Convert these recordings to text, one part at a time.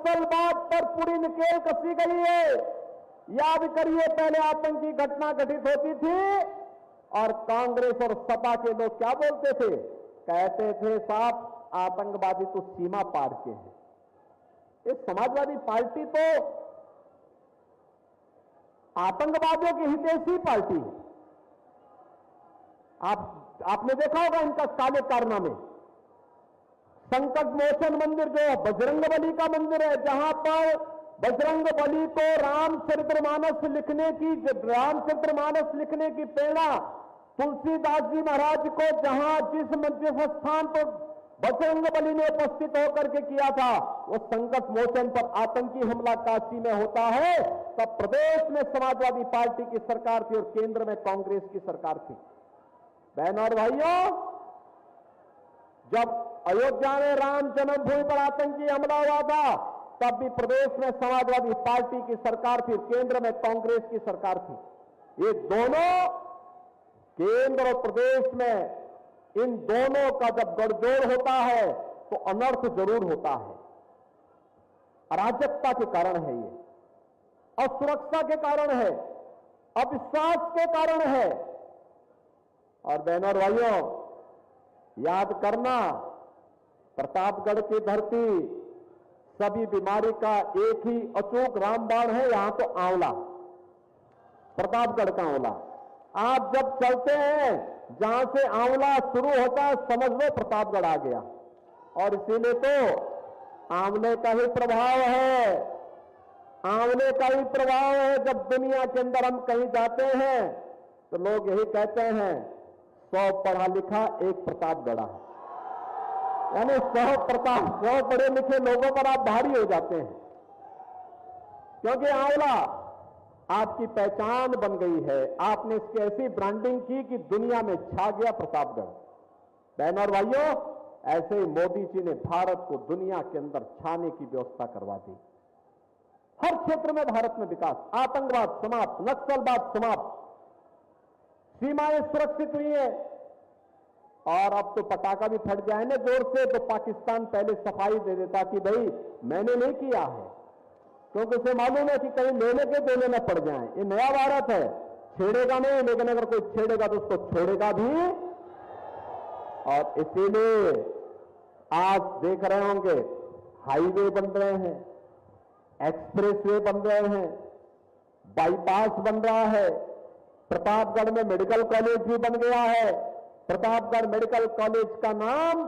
नक्सलवाद पर पूरी नकेल कसी गई है। याद करिए, पहले आतंकी घटना घटित होती थी और कांग्रेस और सपा के लोग क्या बोलते थे? कहते थे साहब आतंकवादी तो सीमा पार के हैं। इस समाजवादी पार्टी तो आतंकवादियों की हितैषी पार्टी है। आपने देखा होगा इनका काले कारनामे। संकट मोचन मंदिर जो बजरंगबली का मंदिर है, जहां पर बजरंगबली को रामचरितमानस लिखने की प्रेरणा तुलसीदास जी महाराज को जिस स्थान पर बजरंगबली ने उपस्थित होकर के किया था, वो संकट मोचन पर आतंकी हमला काशी में होता है, तब प्रदेश में समाजवादी पार्टी की सरकार थी और केंद्र में कांग्रेस की सरकार थी। बहनों और भाइयों, जब अयोध्या में राम जन्मभूमि पर आतंकी हमला हुआ था, तब भी प्रदेश में समाजवादी पार्टी की सरकार थी, केंद्र में कांग्रेस की सरकार थी। ये दोनों, केंद्र और प्रदेश में, इन दोनों का जब गठजोड़ होता है तो अनर्थ जरूर होता है। अराजकता के कारण है ये, असुरक्षा के कारण है, अविश्वास के कारण है। और बहनों और भाइयों, याद करना, प्रतापगढ़ की धरती सभी बीमारी का एक ही अचूक रामबाण है, यहां तो आंवला, प्रतापगढ़ का आंवला। आप जब चलते हैं, जहां से आंवला शुरू होता है, समझ लो प्रतापगढ़ आ गया। और इसीलिए तो आंवले का ही प्रभाव है, आंवले का ही प्रभाव है। जब दुनिया के अंदर हम कहीं जाते हैं तो लोग यही कहते हैं, 100 पढ़ा लिखा एक प्रतापगढ़ा, यानी 100 पढ़े लिखे लोगों पर आप भारी हो जाते हैं, क्योंकि आंवला आपकी पहचान बन गई है। आपने इसकी ऐसी ब्रांडिंग की कि दुनिया में छा गया प्रतापगढ़। बहनों और भाइयों, ऐसे ही मोदी जी ने भारत को दुनिया के अंदर छाने की व्यवस्था करवा दी। हर क्षेत्र में भारत में विकास, आतंकवाद समाप्त, नक्सलवाद समाप्त, सीमाएं सुरक्षित हुई है। और अब तो पटाखा भी फट जाए ना जोर से, तो पाकिस्तान पहले सफाई दे देता कि भाई मैंने नहीं किया है, क्योंकि उसे मालूम है कि कहीं लेने के देने न पड़ जाए। ये नया भारत है, छेड़ेगा नहीं, लेकिन अगर कोई छेड़ेगा तो उसको छोड़ेगा भी। और इसीलिए आज देख रहे होंगे, हाईवे बन रहे हैं, एक्सप्रेसवे बन रहे हैं, बाईपास बन रहा है, प्रतापगढ़ में मेडिकल कॉलेज भी बन गया है। प्रतापगढ़ मेडिकल कॉलेज का नाम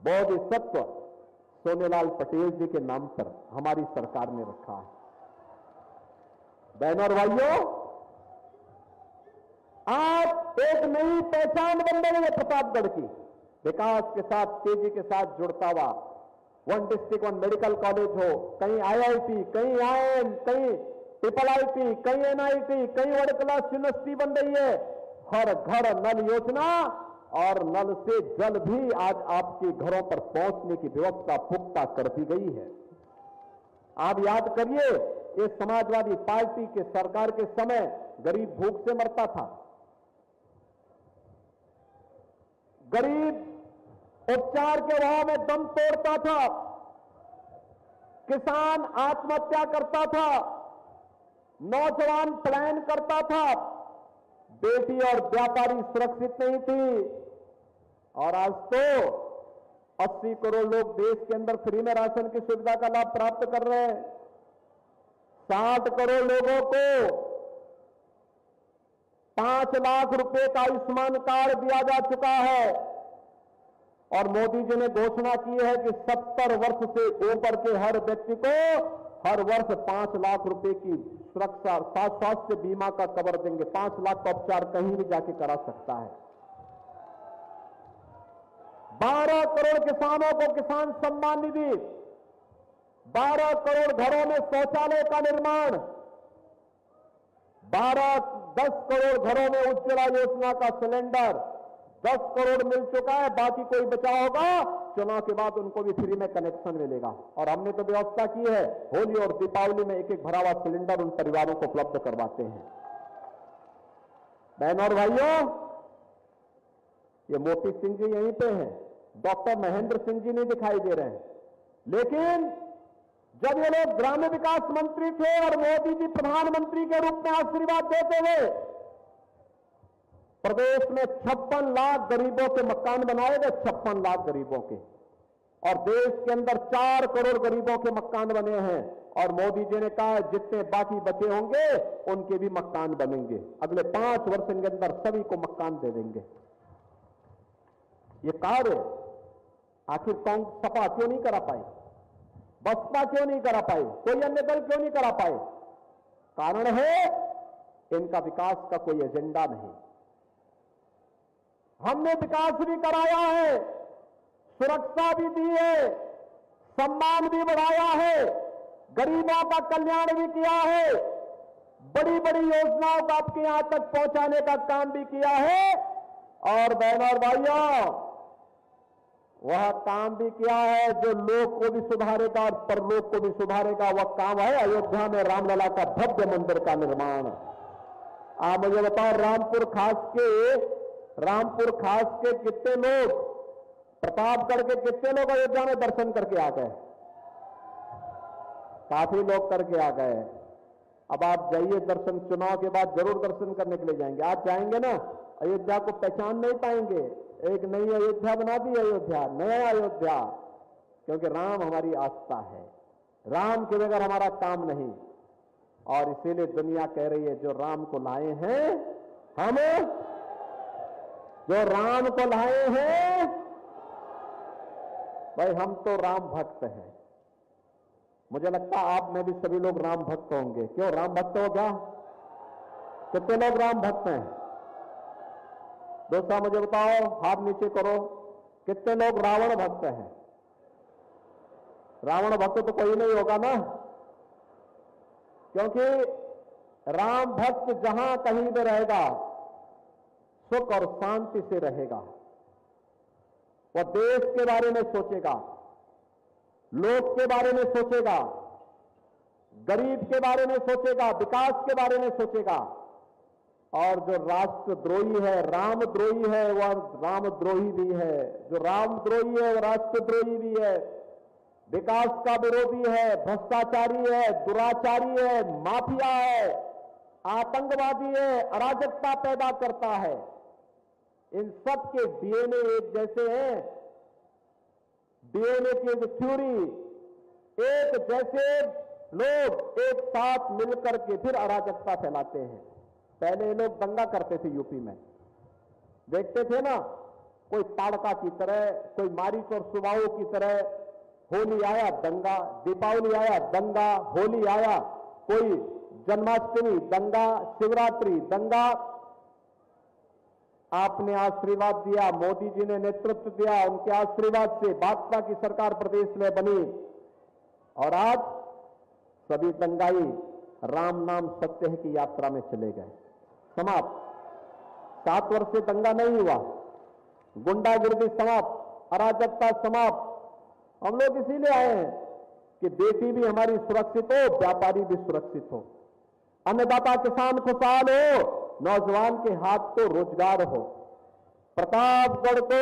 बोधिसत्व सोनेलाल पटेल जी के नाम पर हमारी सरकार ने रखा है। बहनों और भाइयों, आज एक नई पहचान बन रही है प्रतापगढ़ की, विकास के साथ, तेजी के साथ जुड़ता हुआ। 1 डिस्ट्रिक्ट 1 मेडिकल कॉलेज हो, कहीं IIT, कहीं IIM, कहीं IIIT, कहीं NIT, कहीं वर्ल्ड क्लास यूनिवर्सिटी बन रही है। हर घर नल योजना और नल से जल भी आज आपके घरों पर पहुंचने की व्यवस्था पुख्ता कर दी गई है। आप याद करिए, ये समाजवादी पार्टी के सरकार के समय गरीब भूख से मरता था, गरीब उपचार के अभाव में दम तोड़ता था, किसान आत्महत्या करता था, नौजवान पलायन करता था, बेटी और व्यापारी सुरक्षित नहीं थी। और आज तो 80 करोड़ लोग देश के अंदर फ्री में राशन की सुविधा का लाभ प्राप्त कर रहे हैं। 60 करोड़ लोगों को 5 लाख रुपए का आयुष्मान कार्ड दिया जा चुका है। और मोदी जी ने घोषणा की है कि 70 वर्ष से ऊपर के हर व्यक्ति को हर वर्ष 5 लाख रुपए की सुरक्षा, स्वास्थ्य बीमा का कवर देंगे। 5 लाख का उपचार कहीं भी जाके करा सकता है। 12 करोड़ किसानों को किसान सम्मान निधि, 12 करोड़ घरों में शौचालय का निर्माण, 10 करोड़ घरों में उज्ज्वला योजना का सिलेंडर, 10 करोड़ मिल चुका है। बाकी कोई बचा होगा, चुनाव के बाद उनको भी फ्री में कनेक्शन मिलेगा। और हमने तो व्यवस्था की है, होली और दीपावली में एक भरा हुआ सिलेंडर उन परिवारों को उपलब्ध करवाते हैं। बहनों और भाइयों, ये मोती सिंह जी यहीं पे हैं, डॉक्टर महेंद्र सिंह जी नहीं दिखाई दे रहे हैं। लेकिन जब ये लोग ग्रामीण विकास मंत्री थे और मोदी जी प्रधानमंत्री के रूप में आशीर्वाद देते हुए प्रदेश में 56 लाख गरीबों के मकान बनाए गए, 56 लाख गरीबों के, और देश के अंदर 4 करोड़ गरीबों के मकान बने हैं। और मोदी जी ने कहा जितने बाकी बचे होंगे उनके भी मकान बनेंगे, अगले 5 वर्ष के अंदर सभी को मकान दे देंगे। ये कार्य आखिर सपा क्यों नहीं करा पाई, बसपा क्यों नहीं करा पाई, कोई अन्य दल क्यों नहीं करा पाए? कारण है इनका विकास का कोई एजेंडा नहीं। हमने विकास भी कराया है, सुरक्षा भी दी है, सम्मान भी बढ़ाया है, गरीबों का कल्याण भी किया है, बड़ी बड़ी योजनाओं को आपके यहां तक पहुंचाने का काम भी किया है। और बहनों और भाइयों, वह काम भी किया है जो लोक को भी सुधारेगा और परलोक को भी सुधारेगा। वह काम है अयोध्या में रामलला का भव्य मंदिर का निर्माण। आप मुझे बताओ, रामपुर खास के कितने लोग, प्रतापगढ़ के कितने लोग अयोध्या में दर्शन करके आ गए? काफी लोग करके आ गए। अब आप जाइए, दर्शन चुनाव के बाद जरूर दर्शन करने के लिए जाएंगे। आप जाएंगे ना, अयोध्या को पहचान नहीं पाएंगे। एक नई अयोध्या बना दी, अयोध्या, नया अयोध्या, क्योंकि राम हमारी आस्था है, राम के बगैर हमारा काम नहीं। और इसीलिए दुनिया कह रही है जो राम को लाए हैं, हम जो राम को लाए हैं, भाई हम तो राम भक्त हैं। मुझे लगता है आप में भी सभी लोग राम भक्त होंगे। क्यों राम भक्त हो? क्या कितने लोग राम भक्त हैं? दोस्तों मुझे बताओ, हाथ नीचे करो, कितने लोग रावण भक्त हैं? रावण भक्त तो कोई नहीं होगा ना, क्योंकि राम भक्त जहां कहीं भी रहेगा सुख और शांति से रहेगा। वह देश के बारे में सोचेगा, लोक के बारे में सोचेगा, गरीब के बारे में सोचेगा, विकास के बारे में सोचेगा। और जो राष्ट्रद्रोही है, रामद्रोही है, वह रामद्रोही भी है। जो रामद्रोही है वह राष्ट्रद्रोही भी है, विकास का विरोधी है, भ्रष्टाचारी है, दुराचारी है, माफिया है, आतंकवादी है, अराजकता पैदा करता है। इन सब के डीएनए एक जैसे हैं, डीएनए की जो थ्योरी, एक जैसे लोग एक साथ मिलकर के फिर अराजकता फैलाते हैं। पहले ये लोग दंगा करते थे यूपी में, देखते थे ना, कोई ताड़का की तरह, कोई मारीच और सुबाहु की तरह। होली आया दंगा, दीपावली आया दंगा, होली आया, कोई जन्माष्टमी दंगा, शिवरात्रि दंगा। आपने आशीर्वाद दिया, मोदी जी ने नेतृत्व दिया, उनके आशीर्वाद से भाजपा की सरकार प्रदेश में बनी। और आज सभी दंगाई राम नाम सत्य है की यात्रा में चले गए, समाप्त। 7 वर्ष से दंगा नहीं हुआ, गुंडागिर्दी समाप्त, अराजकता समाप्त। हम लोग इसीलिए आए हैं कि बेटी भी हमारी सुरक्षित हो, व्यापारी भी सुरक्षित हो, अन्नदाता किसान खुशहाल हो, नौजवान के हाथ को रोजगार हो। प्रतापगढ़ को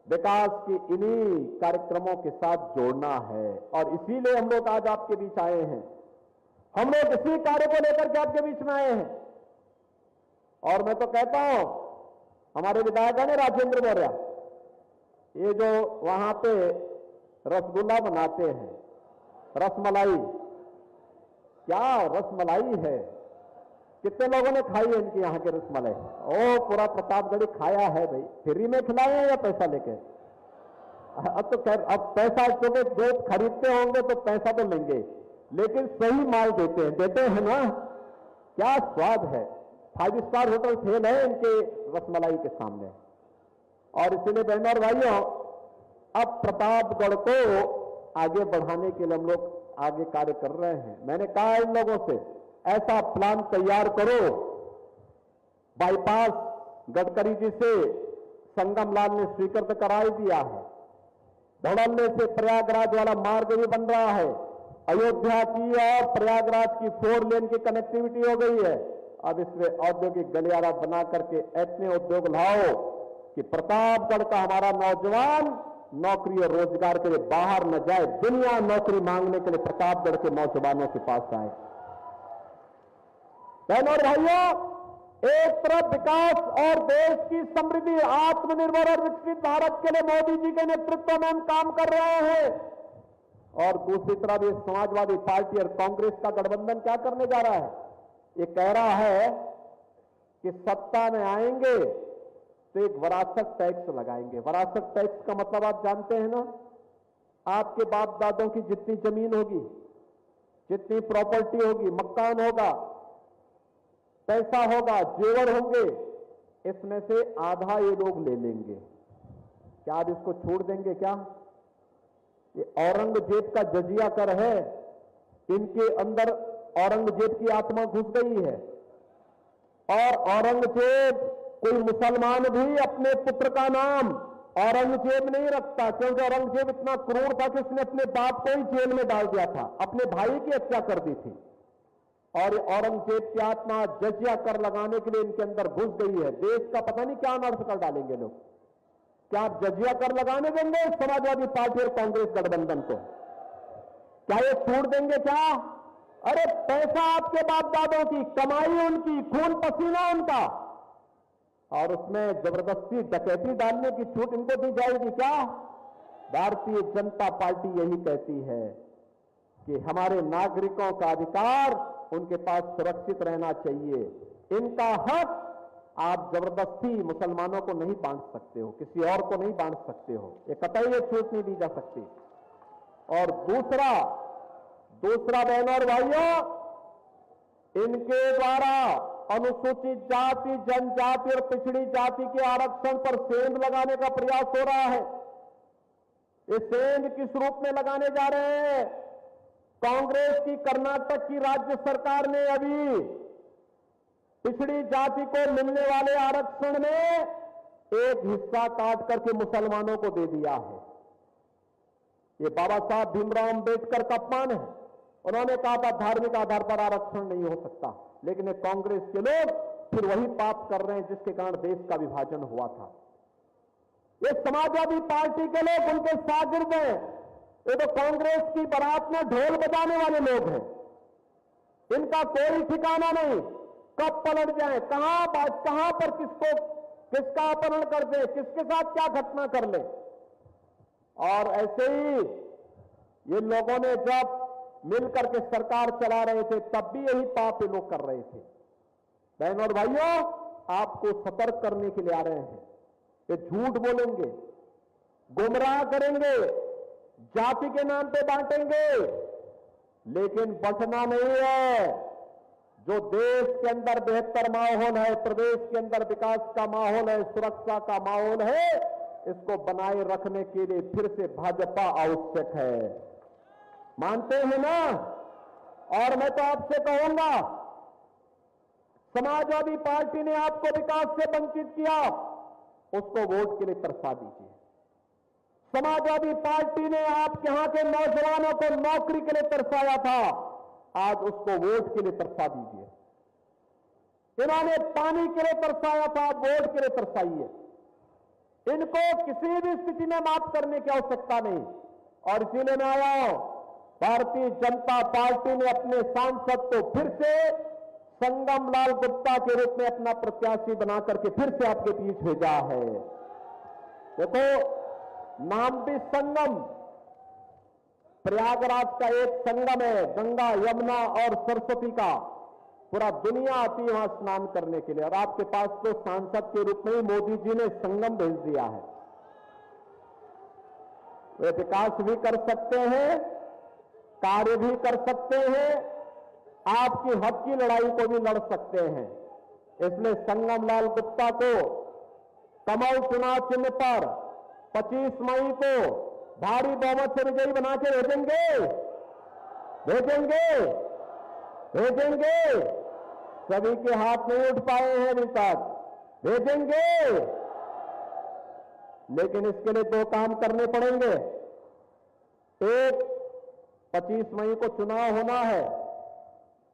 विकास की इन्हीं कार्यक्रमों के साथ जोड़ना है और इसीलिए हम लोग आज आपके बीच आए हैं। हम लोग इसी कार्य को लेकर के आपके बीच में आए हैं। और मैं तो कहता हूं, हमारे विधायक है राजेंद्र मौर्य, ये जो वहां पे रसगुल्ला बनाते हैं, रसमलाई, क्या रसमलाई है, कितने लोगों ने खाई है इनके यहाँ के रसमलाई? ओ पूरा प्रतापगढ़ी खाया है भाई। फ्री में खिलाए हैं या पैसा लेके? अब तो अब पैसा चूंकि जो खरीदते होंगे तो पैसा तो लेंगे, लेकिन सही माल देते हैं ना। क्या स्वाद है, 5 स्टार होटल फेल है इनके रसमलाई के सामने। और इसलिए बहनों और भाइयों, अब प्रतापगढ़ को आगे बढ़ाने के लिए हम लोग आगे कार्य कर रहे हैं। मैंने कहा इन लोगों से, ऐसा प्लान तैयार करो। बाईपास गडकरी जी से संगम लाल ने स्वीकृत करा ही दिया है, धड़ल्ले से प्रयागराज वाला मार्ग भी बन रहा है, अयोध्या की और प्रयागराज की 4 लेन की कनेक्टिविटी हो गई है। अब इसमें औद्योगिक गलियारा बना करके ऐसे उद्योग लाओ कि प्रतापगढ़ का हमारा नौजवान नौकरी और रोजगार के लिए बाहर न जाए, दुनिया नौकरी मांगने के लिए प्रतापगढ़ के नौजवानों के पास आए। बहनों और भाइयों, एक तरफ विकास और देश की समृद्धि, आत्मनिर्भर और विकसित भारत के लिए मोदी जी के नेतृत्व में हम काम कर रहे हैं, और दूसरी तरफ ये समाजवादी पार्टी और कांग्रेस का गठबंधन क्या करने जा रहा है? ये कह रहा है कि सत्ता में आएंगे तो एक विरासत टैक्स लगाएंगे। विरासत टैक्स का मतलब आप जानते हैं ना? आपके बाप दादों की जितनी जमीन होगी, जितनी प्रॉपर्टी होगी, मकान होगा, पैसा होगा, जेवर होंगे, इसमें से आधा ये लोग ले लेंगे। क्या आप इसको छोड़ देंगे क्या? ये औरंगजेब का जजिया कर है, इनके अंदर औरंगजेब की आत्मा घुस गई है। और औरंगजेब, कोई मुसलमान भी अपने पुत्र का नाम औरंगजेब नहीं रखता, क्योंकि औरंगजेब इतना क्रूर था कि उसने अपने बाप को ही जेल में डाल दिया था, अपने भाई की हत्या कर दी थी। और औरंगजेब की आत्मा जजिया कर लगाने के लिए इनके अंदर घुस गई है। देश का पता नहीं क्या अनर्थ कर डालेंगे लोग। क्या आप जजिया कर लगाने देंगे समाजवादी पार्टी और कांग्रेस गठबंधन को? क्या ये छोड़ देंगे क्या? अरे पैसा आपके बाप दादों की कमाई, उनकी खून पसीना उनका, और उसमें जबरदस्ती डकैती डालने की छूट इनको दी जाएगी क्या? भारतीय जनता पार्टी यही कहती है कि हमारे नागरिकों का अधिकार उनके पास सुरक्षित रहना चाहिए। इनका हक आप जबरदस्ती मुसलमानों को नहीं बांट सकते हो, किसी और को नहीं बांट सकते हो, ये कतई ये छूट नहीं दी जा सकती। और दूसरा बहनों और भाइयों, इनके द्वारा अनुसूचित जाति, जनजाति और पिछड़ी जाति के आरक्षण पर सेंध लगाने का प्रयास हो रहा है। ये सेंध किस रूप में लगाने जा रहे हैं? कांग्रेस की कर्नाटक की राज्य सरकार ने अभी पिछड़ी जाति को मिलने वाले आरक्षण में एक हिस्सा काट करके मुसलमानों को दे दिया है। ये बाबा साहब भीमराव अंबेडकर का अपमान है। उन्होंने कहा था धार्मिक आधार पर आरक्षण नहीं हो सकता, लेकिन कांग्रेस के लोग फिर वही पाप कर रहे हैं जिसके कारण देश का विभाजन हुआ था। ये समाजवादी पार्टी के लोग उनके शागिर्द हैं। ये तो कांग्रेस की बारात में ढोल बजाने वाले लोग हैं। इनका कोई ठिकाना नहीं, कब पलट जाए, कहां पर किसका अपहरण कर दे, किसके साथ क्या घटना कर ले। और ऐसे ही ये लोगों ने जब मिलकर के सरकार चला रहे थे तब भी यही पाप ये लोग कर रहे थे। बहनों और भाइयों, आपको सतर्क करने के लिए आ रहे हैं। ये झूठ बोलेंगे, गुमराह करेंगे, जाति के नाम पे बांटेंगे, लेकिन बचना नहीं है। जो देश के अंदर बेहतर माहौल है, प्रदेश के अंदर विकास का माहौल है, सुरक्षा का माहौल है, इसको बनाए रखने के लिए फिर से भाजपा आवश्यक है। मानते हैं ना? और मैं तो आपसे कहूंगा, समाजवादी पार्टी ने आपको विकास से वंचित किया, उसको वोट के लिए तरसा दीजिए। समाजवादी पार्टी ने आपके यहां के नौजवानों को नौकरी के लिए तरसाया था, आज उसको वोट के लिए तरसा दीजिए। इन्होंने पानी के लिए तरसाया था, वोट के लिए तरसाइए। इनको किसी भी स्थिति में माफ करने की आवश्यकता नहीं। और इसीलिए मैं आया हूं, भारतीय जनता पार्टी ने अपने सांसद को फिर से संगम लाल गुप्ता के रूप में अपना प्रत्याशी बनाकर के फिर से आपके बीच भेजा है। देखो, नाम भी संगम, प्रयागराज का एक संगम है, गंगा, यमुना और सरस्वती का। पूरा दुनिया आती है वहां स्नान करने के लिए, और आपके पास तो सांसद के रूप में ही मोदी जी ने संगम भेज दिया है। वे विकास भी कर सकते हैं, कार्य भी कर सकते हैं, आपकी हक की लड़ाई को भी लड़ सकते हैं। इसलिए संगम लाल गुप्ता को कमल चुनाव चिन्ह पर 25 मई को भारी बहुमत से विजयी बना के भेजेंगे। सभी के हाथ नहीं उठ पाए हैं अभी तक, भेजेंगे। लेकिन इसके लिए 2 काम करने पड़ेंगे। एक, 25 मई को चुनाव होना है,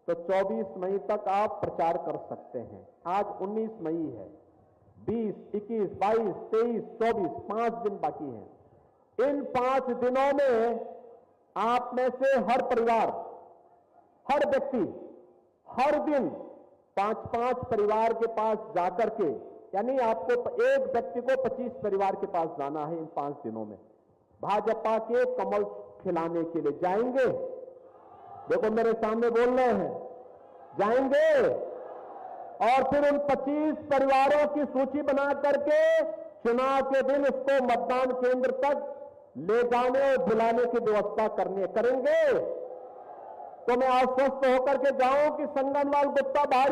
तो 24 मई तक आप प्रचार कर सकते हैं। आज 19 मई है, 20, 21, 22, 23, 24, 5 दिन बाकी हैं। इन 5 दिनों में आप में से हर परिवार, हर व्यक्ति हर दिन 5-5 परिवार के पास जाकर के, यानी आपको एक व्यक्ति को 25 परिवार के पास जाना है इन 5 दिनों में। भाजपा के कमल खिलाने के लिए जाएंगे? देखो मेरे सामने बोल रहे हैं, जाएंगे? और फिर उन 25 परिवारों की सूची बना करके चुनाव के दिन उसको मतदान केंद्र तक ले जाने और दिलाने की व्यवस्था करेंगे? तो मैं आश्वस्त होकर के जाऊं कि संगनलाल गुप्ता भारी